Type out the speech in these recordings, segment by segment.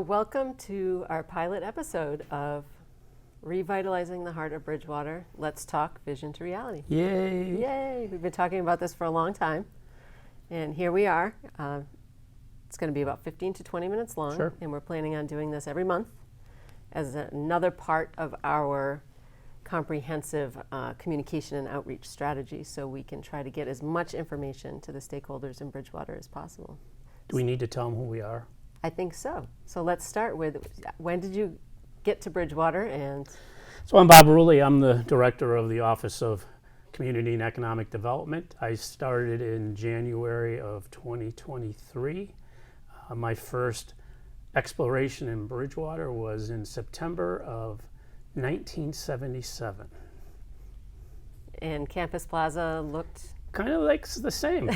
welcome to our pilot episode of Revitalizing the Heart of Bridgewater. Let's talk vision to reality. Yay! Yay! We've been talking about this for a long time, and here we are. It's going to be about 15 to 20 minutes long, Sure. And we're planning on doing this every month as another part of our comprehensive communication and outreach strategy, so we can try to get as much information to the stakeholders in Bridgewater as possible. Do we need to tell them who we are? I think so. So let's start with, when did you get to Bridgewater? And So I'm Bob Rulli. I'm the director of the Office of Community and Economic Development. I started in January of 2023. My first exploration in Bridgewater was in September of 1977. And Campus Plaza looked Kind of looks the same.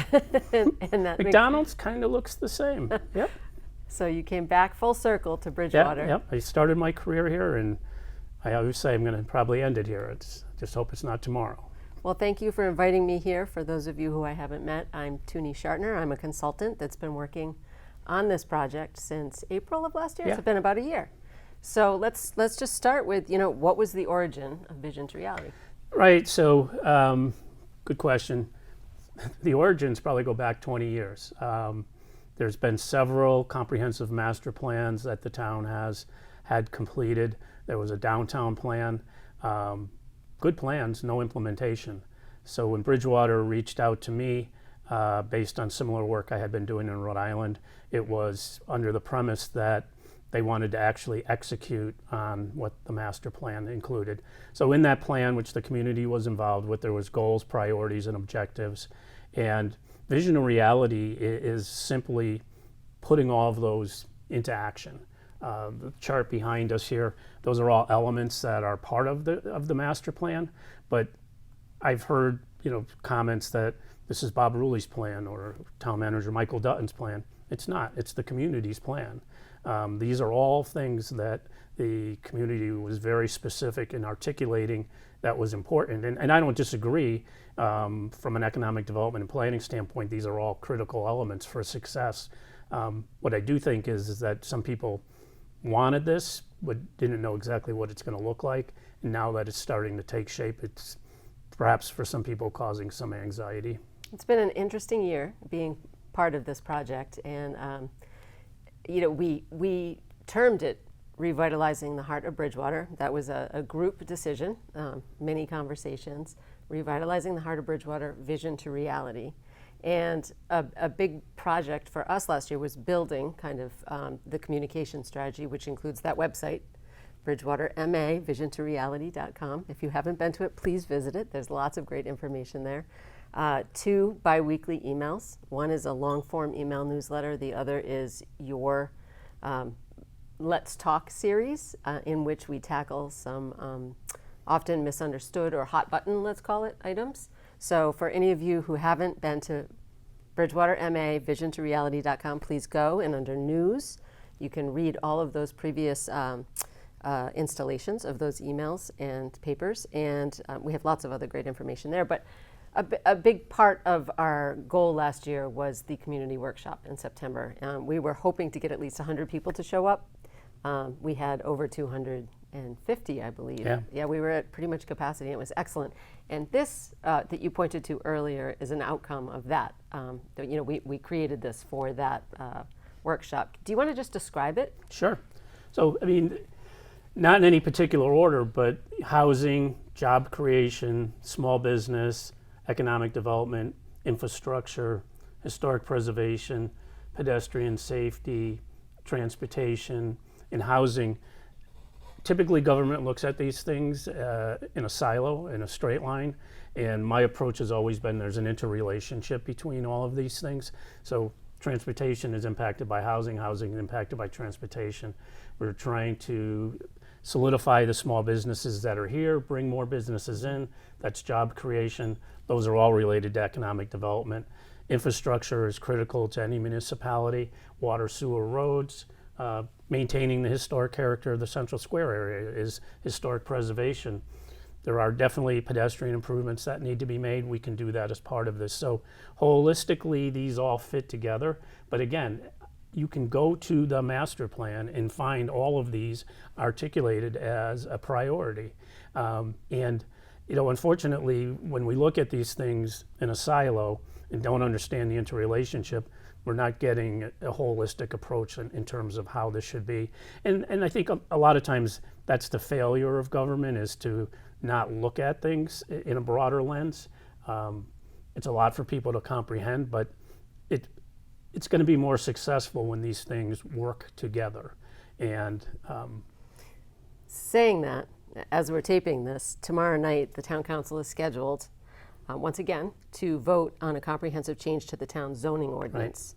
and that McDonald's kind of looks the same. Yep. So you came back full circle to Bridgewater. Yep. I started my career here, and I always say I'm going to probably end it here. Just hope it's not tomorrow. Well, thank you for inviting me here. For those of you who I haven't met, I'm Toonie Shartner. I'm a consultant that's been working on this project since April of last year. Yeah. It's been about a year. So let's just start with, what was the origin of vision to reality? Right. So, good question. The origins probably go back 20 years. There's been several comprehensive master plans that the town has had completed. There was a downtown plan. Good plans, no implementation. So when Bridgewater reached out to me, based on similar work I had been doing in Rhode Island, it was under the premise that they wanted to actually execute on what the master plan included. So in that plan, which the community was involved with, there was goals, priorities, and objectives. And vision to reality is simply putting all of those into action. The chart behind us here, those are all elements that are part of the master plan. But I've heard comments that this is Bob Rulli's plan or Town Manager Michael Dutton's plan. It's not. It's the community's plan. These are all things that the community was very specific in articulating that was important. And I don't disagree. From an economic development and planning standpoint, these are all critical elements for success. What I do think is that some people wanted this, but didn't know exactly what it's going to look like. And now that it's starting to take shape, it's perhaps for some people causing some anxiety. It's been an interesting year being part of this project, and we termed it Revitalizing the Heart of Bridgewater. That was a group decision, many conversations. Revitalizing the Heart of Bridgewater, vision to reality. And a big project for us last year was building kind of the communication strategy, which includes that website, Bridgewater MA, visiontoreality.com. If you haven't been to it, please visit it. There's lots of great information there. 2 bi-weekly emails. One is a long-form email newsletter. The other is your Let's Talk series, in which we tackle some often misunderstood or hot button, let's call it, items. So for any of you who haven't been to Bridgewater MA, visiontoreality.com, please go, and under news, you can read all of those previous installations of those emails and papers, and we have lots of other great information there. But a big part of our goal last year was the community workshop in September. We were hoping to get at least 100 people to show up. We had over 250, I believe. Yeah, we were at pretty much capacity. It was excellent. And this that you pointed to earlier is an outcome of that. We created this for that workshop. Do you want to just describe it? Sure. So, not in any particular order, but housing, job creation, small business, economic development, infrastructure, historic preservation, pedestrian safety, transportation, and housing. Typically, government looks at these things in a silo, in a straight line, and my approach has always been there's an interrelationship between all of these things. So transportation is impacted by housing, housing is impacted by transportation. We're trying to solidify the small businesses that are here, bring more businesses in. That's job creation. Those are all related to economic development. Infrastructure is critical to any municipality. Water, sewer, roads. Maintaining the historic character of the Central Square area is historic preservation. There are definitely pedestrian improvements that need to be made. We can do that as part of this. So holistically, these all fit together. But again, you can go to the master plan and find all of these articulated as a priority. And unfortunately, when we look at these things in a silo and don't understand the interrelationship, we're not getting a holistic approach in terms of how this should be. And I think a lot of times that's the failure of government, is to not look at things in a broader lens. It's a lot for people to comprehend, but it's going to be more successful when these things work together. And saying that, as we're taping this, tomorrow night the town council is scheduled once again to vote on a comprehensive change to the town zoning ordinance.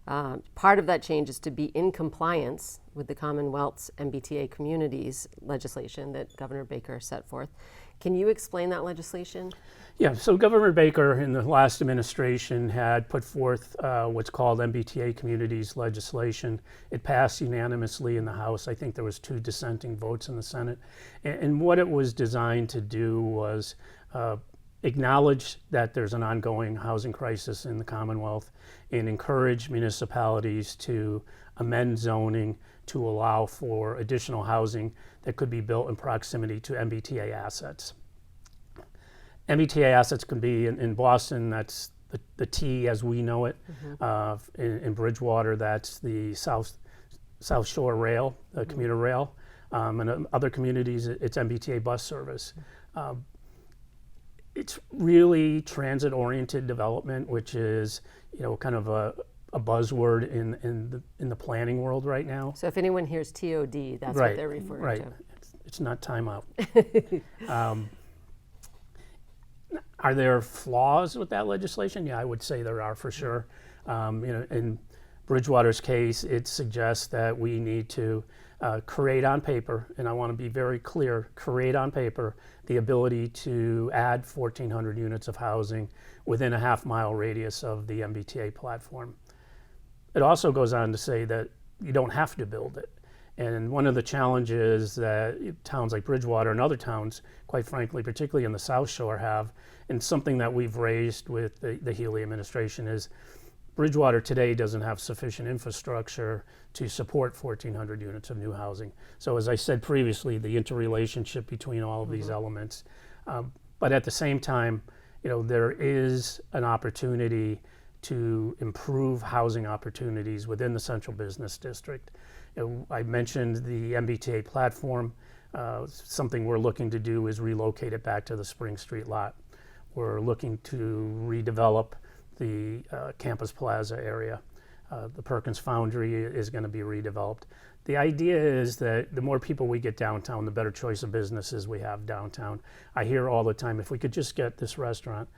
Part of that change is to be in compliance with the Commonwealth's MBTA communities legislation that Governor Baker set forth. Can you explain that legislation? Yeah, so Governor Baker in the last administration had put forth what's called MBTA communities legislation. It passed unanimously in the House. I think there was 2 dissenting votes in the Senate. And what it was designed to do was acknowledge that there's an ongoing housing crisis in the Commonwealth and encourage municipalities to amend zoning to allow for additional housing that could be built in proximity to MBTA assets. MBTA assets can be in Boston, that's the T as we know it. In Bridgewater, that's the South Shore Rail, the commuter rail. And in other communities, it's MBTA bus service. It's really transit-oriented development, which is kind of a buzzword in the planning world right now. So if anyone hears TOD, that's what they're referring to. It's not timeout. Are there flaws with that legislation? Yeah, I would say there are for sure. In Bridgewater's case, it suggests that we need to create on paper, and I want to be very clear, create on paper the ability to add 1,400 units of housing within a half-mile radius of the MBTA platform. It also goes on to say that you don't have to build it. And one of the challenges that towns like Bridgewater and other towns, quite frankly, particularly in the South Shore have, and something that we've raised with the Healy administration, is Bridgewater today doesn't have sufficient infrastructure to support 1,400 units of new housing. So as I said previously, the interrelationship between all of these elements. But at the same time, there is an opportunity to improve housing opportunities within the central business district. I mentioned the MBTA platform. Something we're looking to do is relocate it back to the Spring Street lot. We're looking to redevelop the Campus Plaza area. The Perkins Foundry is going to be redeveloped. The idea is that the more people we get downtown, the better choice of businesses we have downtown. I hear all the time, if we could just get this restaurant.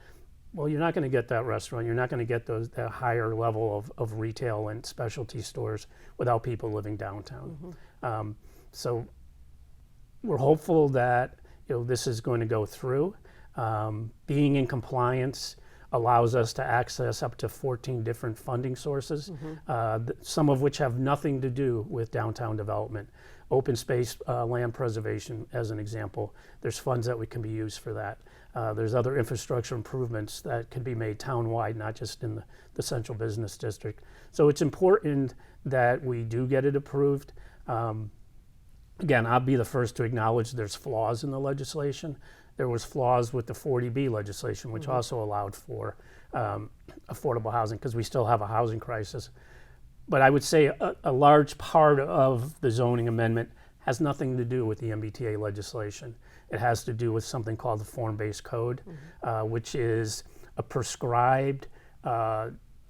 Well, you're not going to get that restaurant. You're not going to get that higher level of retail and specialty stores without people living downtown. So we're hopeful that this is going to go through. Being in compliance allows us to access up to 14 different funding sources, some of which have nothing to do with downtown development. Open space land preservation, as an example. There's funds that can be used for that. There's other infrastructure improvements that can be made town-wide, not just in the central business district. So it's important that we do get it approved. Again, I'll be the first to acknowledge there's flaws in the legislation. There was flaws with the 40B legislation, which also allowed for affordable housing, because we still have a housing crisis. But I would say a large part of the zoning amendment has nothing to do with the MBTA legislation. It has to do with something called the form-based code, which is a prescribed,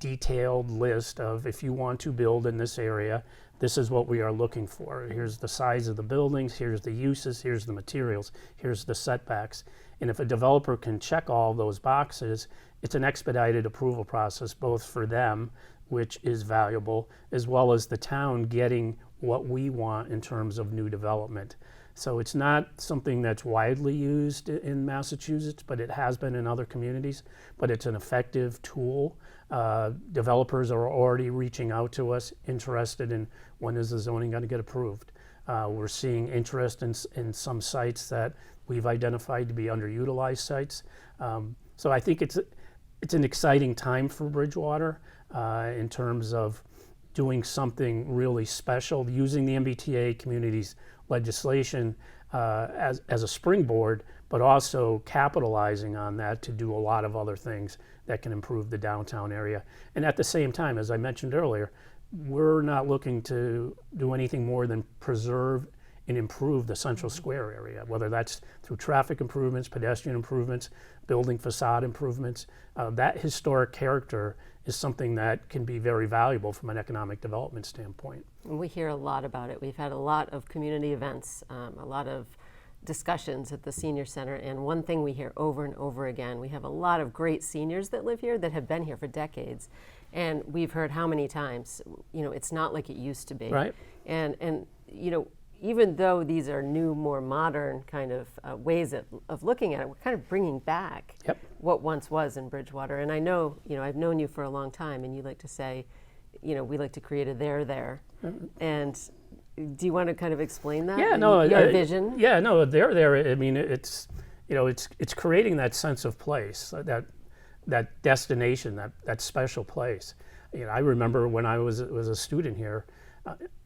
detailed list of, if you want to build in this area, this is what we are looking for. Here's the size of the buildings, here's the uses, here's the materials, here's the setbacks. And if a developer can check all those boxes, it's an expedited approval process, both for them, which is valuable, as well as the town getting what we want in terms of new development. So it's not something that's widely used in Massachusetts, but it has been in other communities. But it's an effective tool. Developers are already reaching out to us, interested in when is the zoning going to get approved. We're seeing interest in some sites that we've identified to be underutilized sites. So I think it's an exciting time for Bridgewater in terms of doing something really special, using the MBTA community's legislation as a springboard, but also capitalizing on that to do a lot of other things that can improve the downtown area. And at the same time, as I mentioned earlier, we're not looking to do anything more than preserve and improve the Central Square area, whether that's through traffic improvements, pedestrian improvements, building facade improvements. That historic character is something that can be very valuable from an economic development standpoint. And we hear a lot about it. We've had a lot of community events, a lot of discussions at the senior center, and one thing we hear over and over again, we have a lot of great seniors that live here that have been here for decades, and we've heard how many times, it's not like it used to be. Right. And even though these are new, more modern kind of ways of looking at it, we're kind of bringing back what once was in Bridgewater. And I know, I've known you for a long time, and you like to say, we like to create a there. And do you want to kind of explain that? Yeah, no, your vision? Yeah, no, there. I mean, it's creating that sense of place, that destination, that special place. I remember when I was a student here,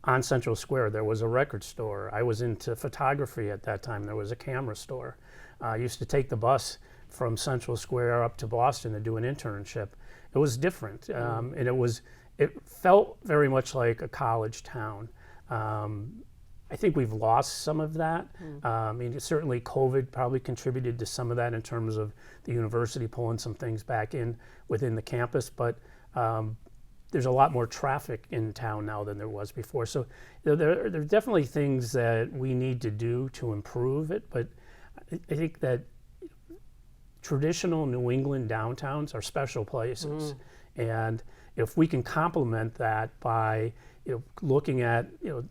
on Central Square, there was a record store. I was into photography at that time. There was a camera store. I used to take the bus from Central Square up to Boston to do an internship. It was different, and it felt very much like a college town. I think we've lost some of that. I mean, certainly COVID probably contributed to some of that in terms of the university pulling some things back in within the campus, but there's a lot more traffic in town now than there was before. So there are definitely things that we need to do to improve it, but I think that traditional New England downtowns are special places. And if we can complement that by looking at the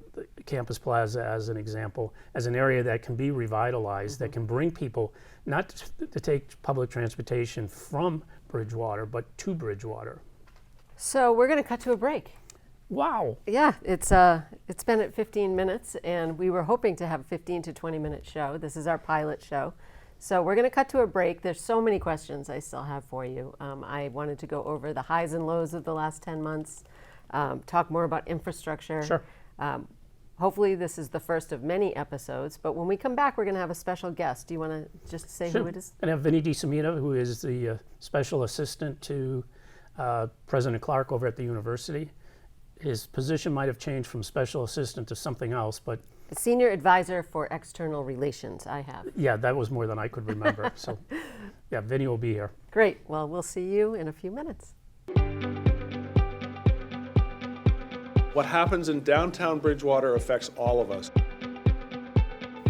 Campus Plaza as an example, as an area that can be revitalized, that can bring people not to take public transportation from Bridgewater, but to Bridgewater. So we're going to cut to a break. Wow. Yeah, it's been at 15 minutes, and we were hoping to have a 15 to 20 minute show. This is our pilot show. So we're going to cut to a break. There's so many questions I still have for you. I wanted to go over the highs and lows of the last 10 months, talk more about infrastructure. Sure. Hopefully this is the first of many episodes, but when we come back, we're going to have a special guest. Do you want to just say who it is? And I have Vinny deMacedo, who is the special assistant to President Clark over at the university. His position might have changed from special assistant to something else, but Senior Advisor for External Relations, I have. Yeah, that was more than I could remember. So, yeah, Vinny will be here. Great. Well, we'll see you in a few minutes. What happens in downtown Bridgewater affects all of us.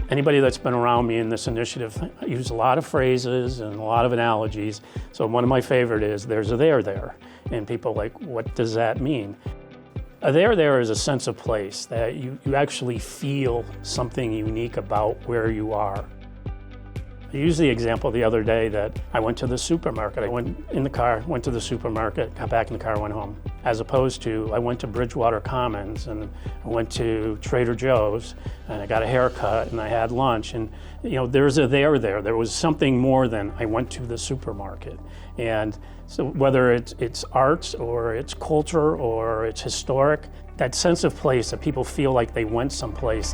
Anybody that's been around me in this initiative, I use a lot of phrases and a lot of analogies. So one of my favorite is, there's a there. And people are like, what does that mean? A there is a sense of place, that you actually feel something unique about where you are. I used the example the other day that I went to the supermarket. I went in the car, went to the supermarket, got back in the car, went home. As opposed to, I went to Bridgewater Commons and I went to Trader Joe's and I got a haircut and I had lunch, and there's a there. There was something more than I went to the supermarket. And so whether it's arts or it's culture or it's historic, that sense of place that people feel like they went someplace.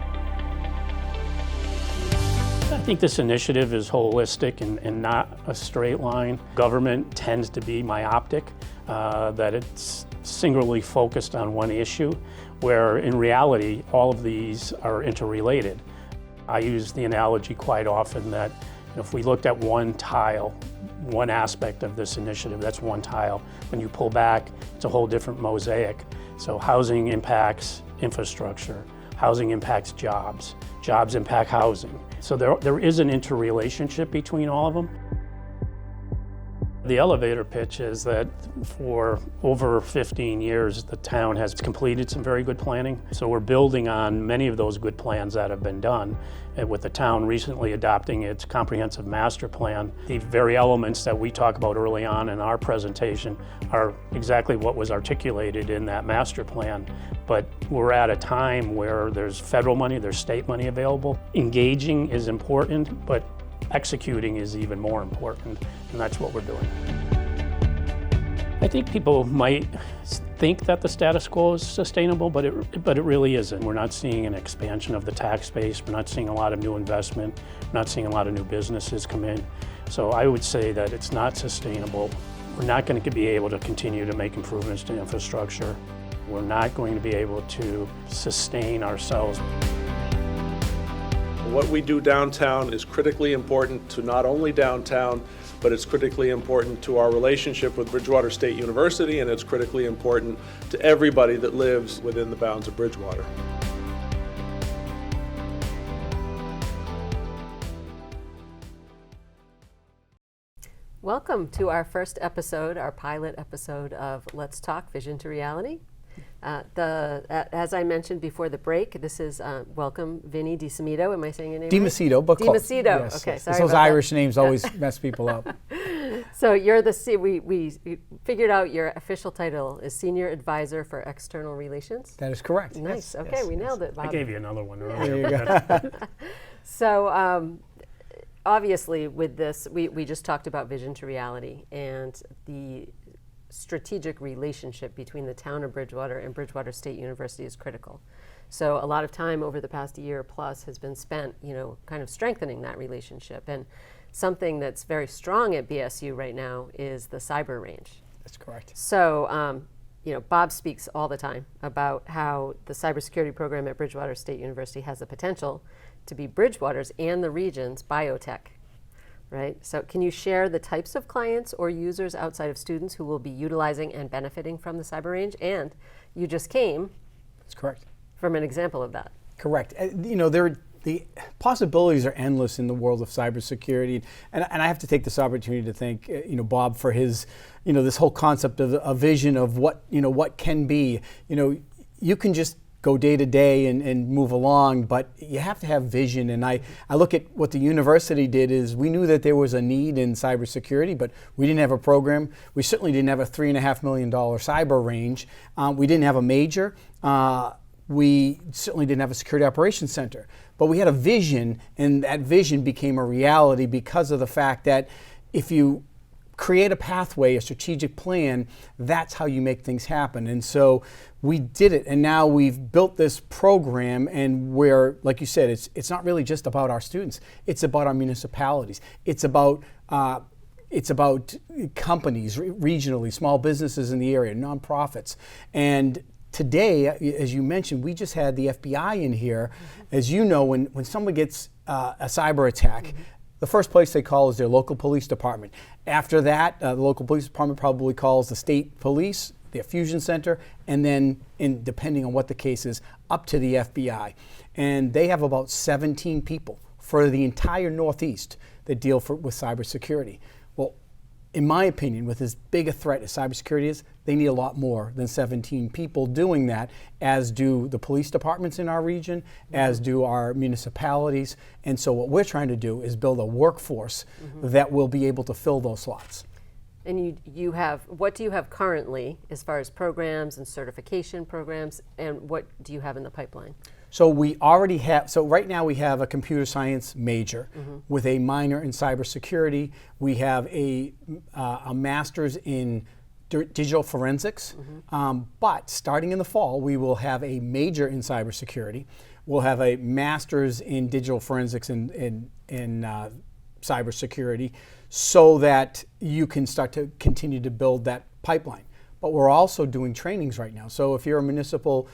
I think this initiative is holistic and not a straight line. Government tends to be myopic, that it's singularly focused on one issue, where in reality, all of these are interrelated. I use the analogy quite often that if we looked at one tile, one aspect of this initiative, that's one tile. When you pull back, it's a whole different mosaic. So housing impacts infrastructure, housing impacts jobs, jobs impact housing. So there is an interrelationship between all of them. The elevator pitch is that for over 15 years, the town has completed some very good planning. So we're building on many of those good plans that have been done, and with the town recently adopting its comprehensive master plan. The very elements that we talk about early on in our presentation are exactly what was articulated in that master plan. But we're at a time where there's federal money, there's state money available. Engaging is important, but executing is even more important, and that's what we're doing. I think people might think that the status quo is sustainable, but it really isn't. We're not seeing an expansion of the tax base. We're not seeing a lot of new investment. We're not seeing a lot of new businesses come in. So I would say that it's not sustainable. We're not going to be able to continue to make improvements to infrastructure. We're not going to be able to sustain ourselves. What we do downtown is critically important to not only downtown, but it's critically important to our relationship with Bridgewater State University, and it's critically important to everybody that lives within the bounds of Bridgewater. Welcome to our first episode, our pilot episode of Let's Talk Vision to Reality. As I mentioned before the break, this is welcome Vinny deMacedo. Am I saying your name deMacedo, right? but deMacedo. Yes, Okay, yes. sorry Those about Irish that. names always mess people up. So you're the we figured out your official title is Senior Advisor for External Relations. That is correct. Nice. Yes, Okay, yes, we yes. nailed it, Bob. I gave you another one There earlier. you go. So obviously with this, we just talked about vision to reality and the strategic relationship between the town of Bridgewater and Bridgewater State University is critical. So a lot of time over the past year plus has been spent, kind of strengthening that relationship. And something that's very strong at BSU right now is the Cyber Range. That's correct. So, Bob speaks all the time about how the cybersecurity program at Bridgewater State University has the potential to be Bridgewater's and the region's biotech, right? So can you share the types of clients or users outside of students who will be utilizing and benefiting from the Cyber Range? And you just came That's correct. from an example of that. Correct. The possibilities are endless in the world of cybersecurity, and I have to take this opportunity to thank Bob for his this whole concept of a vision of what can be. You can just go day to day and move along, but you have to have vision. And I look at what the university did is we knew that there was a need in cybersecurity, but we didn't have a program. We certainly didn't have a $3.5 million cyber range. We didn't have a major. We certainly didn't have a security operations center, but we had a vision, and that vision became a reality because of the fact that if you create a pathway, a strategic plan, that's how you make things happen. And so we did it, and now we've built this program, and where, like you said, it's not really just about our students. It's about our municipalities. It's about companies regionally, small businesses in the area, nonprofits. And today, as you mentioned, we just had the FBI in here. As you know, when someone gets a cyber attack, the first place they call is their local police department. After that, the local police department probably calls the state police, their fusion center, and then, depending on what the case is, up to the FBI. And they have about 17 people for the entire Northeast that deal with cybersecurity. Well, in my opinion, with as big a threat as cybersecurity is, they need a lot more than 17 people doing that, as do the police departments in our region, as do our municipalities. And so what we're trying to do is build a workforce that will be able to fill those slots. And what do you have currently as far as programs and certification programs, and what do you have in the pipeline? So we already have, right now we have a computer science major with a minor in cybersecurity. We have a master's in digital forensics, but starting in the fall, we will have a major in cybersecurity. We'll have a master's in digital forensics in cybersecurity, so that you can start to continue to build that pipeline. But we're also doing trainings right now. So if you're a municipal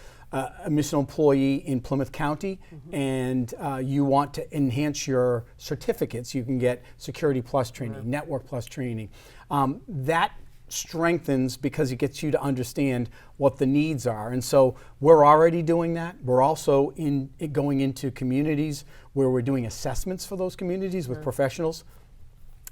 employee in Plymouth County and you want to enhance your certificates, you can get Security Plus training, Network Plus training. That strengthens because it gets you to understand what the needs are. And so we're already doing that. We're also going into communities where we're doing assessments for those communities with professionals.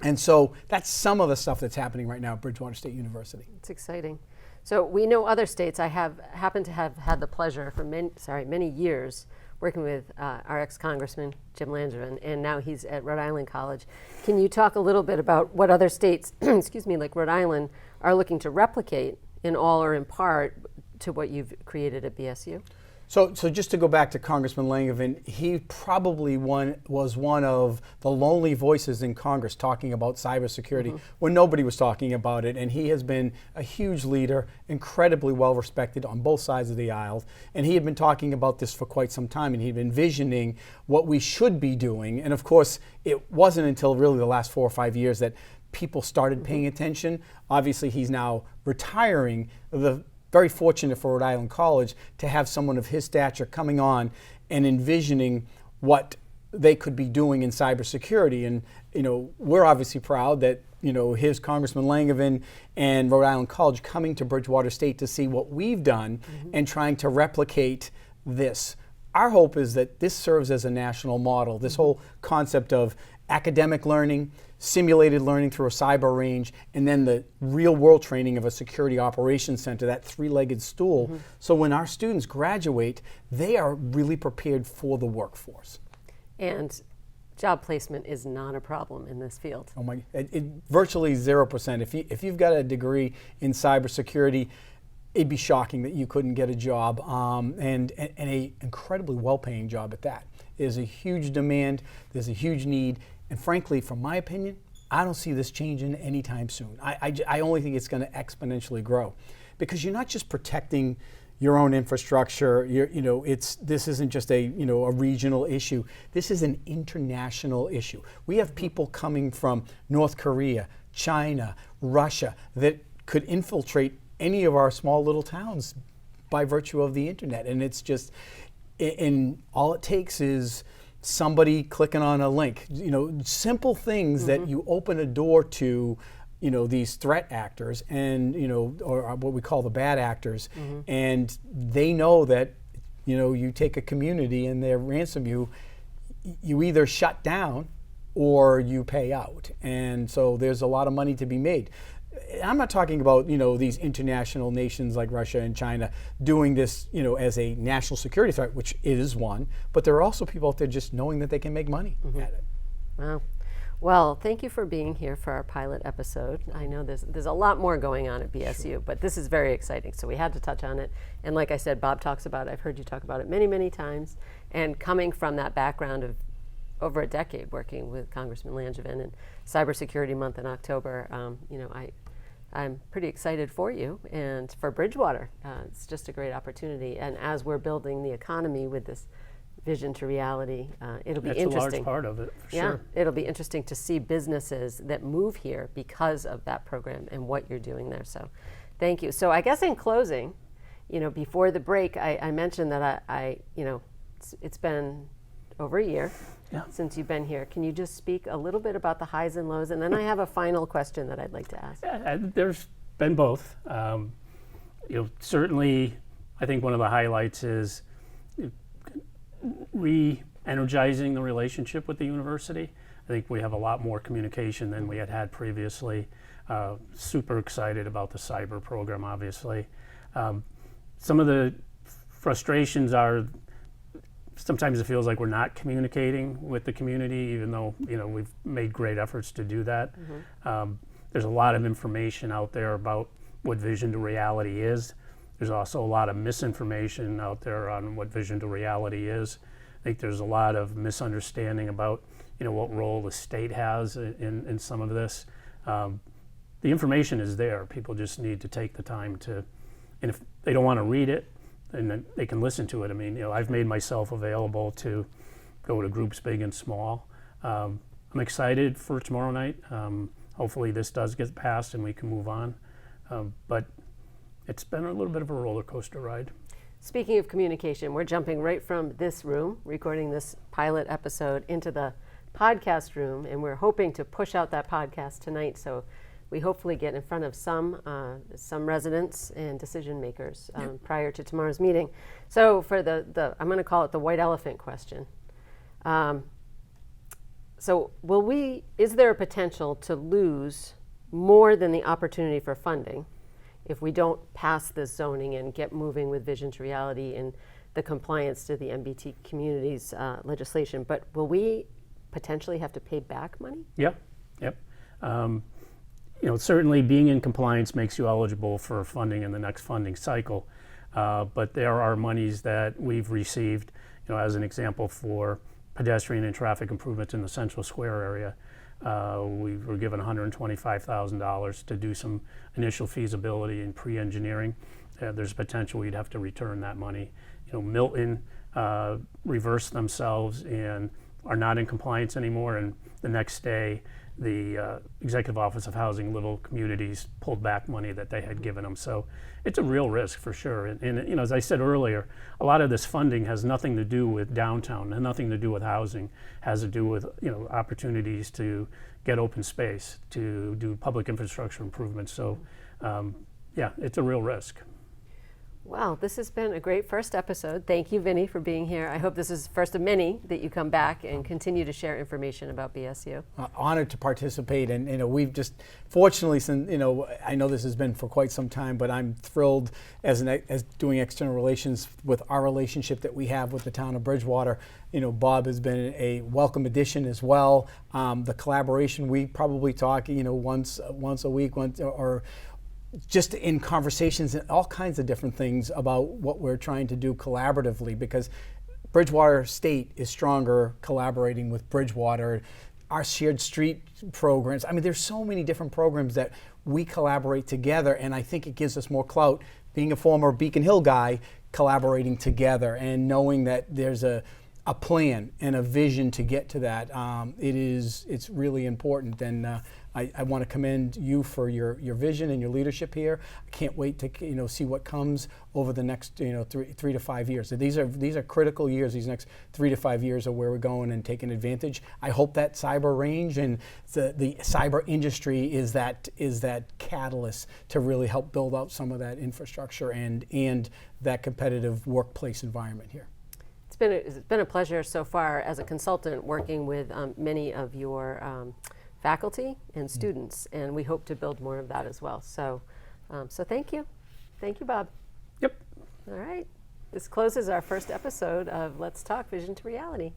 And so that's some of the stuff that's happening right now at Bridgewater State University. It's exciting. So we know other states. I happen to have had the pleasure for many years working with our ex-Congressman Jim Langevin, and now he's at Rhode Island College. Can you talk a little bit about what other states, like Rhode Island, are looking to replicate in all or in part to what you've created at BSU? So just to go back to Congressman Langevin, he probably was one of the lonely voices in Congress talking about cybersecurity when nobody was talking about it. And he has been a huge leader, incredibly well respected on both sides of the aisle. And he had been talking about this for quite some time, and he'd been envisioning what we should be doing. And of course, it wasn't until really the last 4 or 5 years that people started paying attention. Obviously, he's now retiring. Very fortunate for Rhode Island College to have someone of his stature coming on and envisioning what they could be doing in cybersecurity. And we're obviously proud that his Congressman Langevin and Rhode Island College coming to Bridgewater State to see what we've done and trying to replicate this. Our hope is that this serves as a national model. This whole concept of academic learning, simulated learning through a cyber range, and then the real world training of a security operations center, that three-legged stool. So when our students graduate, they are really prepared for the workforce. And job placement is not a problem in this field. Oh my, virtually 0%. If you've got a degree in cybersecurity, it'd be shocking that you couldn't get a job, and a incredibly well-paying job at that. There's a huge demand, there's a huge need, and frankly, from my opinion, I don't see this changing anytime soon. I only think it's going to exponentially grow, because you're not just protecting your own infrastructure. This isn't just a regional issue. This is an international issue. We have people coming from North Korea, China, Russia that could infiltrate any of our small little towns by virtue of the internet, and it's just, and all it takes is somebody clicking on a link, simple things that you open a door to, these threat actors and, or what we call the bad actors. And they know that, you take a community and they ransom you either shut down or you pay out. And so there's a lot of money to be made. I'm not talking about, these international nations like Russia and China doing this, as a national security threat, which it is one, but there are also people out there just knowing that they can make money at it. Wow. Well, thank you for being here for our pilot episode. I know there's a lot more going on at BSU, but this is very exciting, so we had to touch on it. And like I said, Bob talks about it. I've heard you talk about it many, many times. And coming from that background of over a decade working with Congressman Langevin and Cybersecurity Month in October, I'm pretty excited for you and for Bridgewater. It's just a great opportunity. And as we're building the economy with this vision to reality, it'll be interesting. That's a large part of it, for sure. It'll be interesting to see businesses that move here because of that program and what you're doing there. So thank you. So I guess in closing, before the break, I mentioned that it's been over a year since you've been here. Can you just speak a little bit about the highs and lows? And then I have a final question that I'd like to ask. There's been both. Certainly, I think one of the highlights is re-energizing the relationship with the university. I think we have a lot more communication than we had previously. Super excited about the cyber program, obviously. Some of the frustrations are sometimes it feels like we're not communicating with the community, even though we've made great efforts to do that. There's a lot of information out there about what vision to reality is. There's also a lot of misinformation out there on what vision to reality is. I think there's a lot of misunderstanding about what role the state has in some of this. The information is there. People just need to take the time to, and if they don't want to read it, and then they can listen to it. I mean, I've made myself available to go to groups big and small. I'm excited for tomorrow night. Hopefully this does get passed and we can move on. But it's been a little bit of a roller coaster ride. Speaking of communication, we're jumping right from this room, recording this pilot episode, into the podcast room, and we're hoping to push out that podcast tonight. So we hopefully get in front of some residents and decision makers prior to tomorrow's meeting. So for the I'm going to call it the white elephant question. So is there a potential to lose more than the opportunity for funding if we don't pass this zoning and get moving with vision to reality and the compliance to the MBTA community's legislation? But will we potentially have to pay back money? Yep. Certainly being in compliance makes you eligible for funding in the next funding cycle. But there are monies that we've received, as an example, for pedestrian and traffic improvements in the Central Square area. We were given $125,000 to do some initial feasibility and pre-engineering. There's potential we'd have to return that money. Milton reversed themselves and are not in compliance anymore, and the next day the Executive Office of Housing Little Communities pulled back money that they had given them. So it's a real risk for sure. And as I said earlier, a lot of this funding has nothing to do with downtown and nothing to do with housing. It has to do with opportunities to get open space, to do public infrastructure improvements. So yeah, it's a real risk. Well, this has been a great first episode. Thank you, Vinny, for being here. I hope this is the first of many that you come back and continue to share information about BSU. Honored to participate, and we've just, fortunately, since I know this has been for quite some time, but I'm thrilled as doing external relations with our relationship that we have with the town of Bridgewater. Bob has been a welcome addition as well. The collaboration, we probably talk, once a week, or just in conversations and all kinds of different things about what we're trying to do collaboratively, because Bridgewater State is stronger collaborating with Bridgewater. Our shared street programs, there's so many different programs that we collaborate together, and I think it gives us more clout, being a former Beacon Hill guy, collaborating together and knowing that there's a plan and a vision to get to that. It's really important, and I want to commend you for your vision and your leadership here. I can't wait to see what comes over the next 3 to 5 years. So these are critical years. These next 3 to 5 years are where we're going and taking advantage. I hope that cyber range and the cyber industry is that catalyst to really help build out some of that infrastructure and that competitive workplace environment here. It's been a pleasure so far as a consultant working with many of your faculty and students, and we hope to build more of that as well. So thank you. Thank you, Bob. Yep. All right. This closes our first episode of Let's Talk Vision to Reality.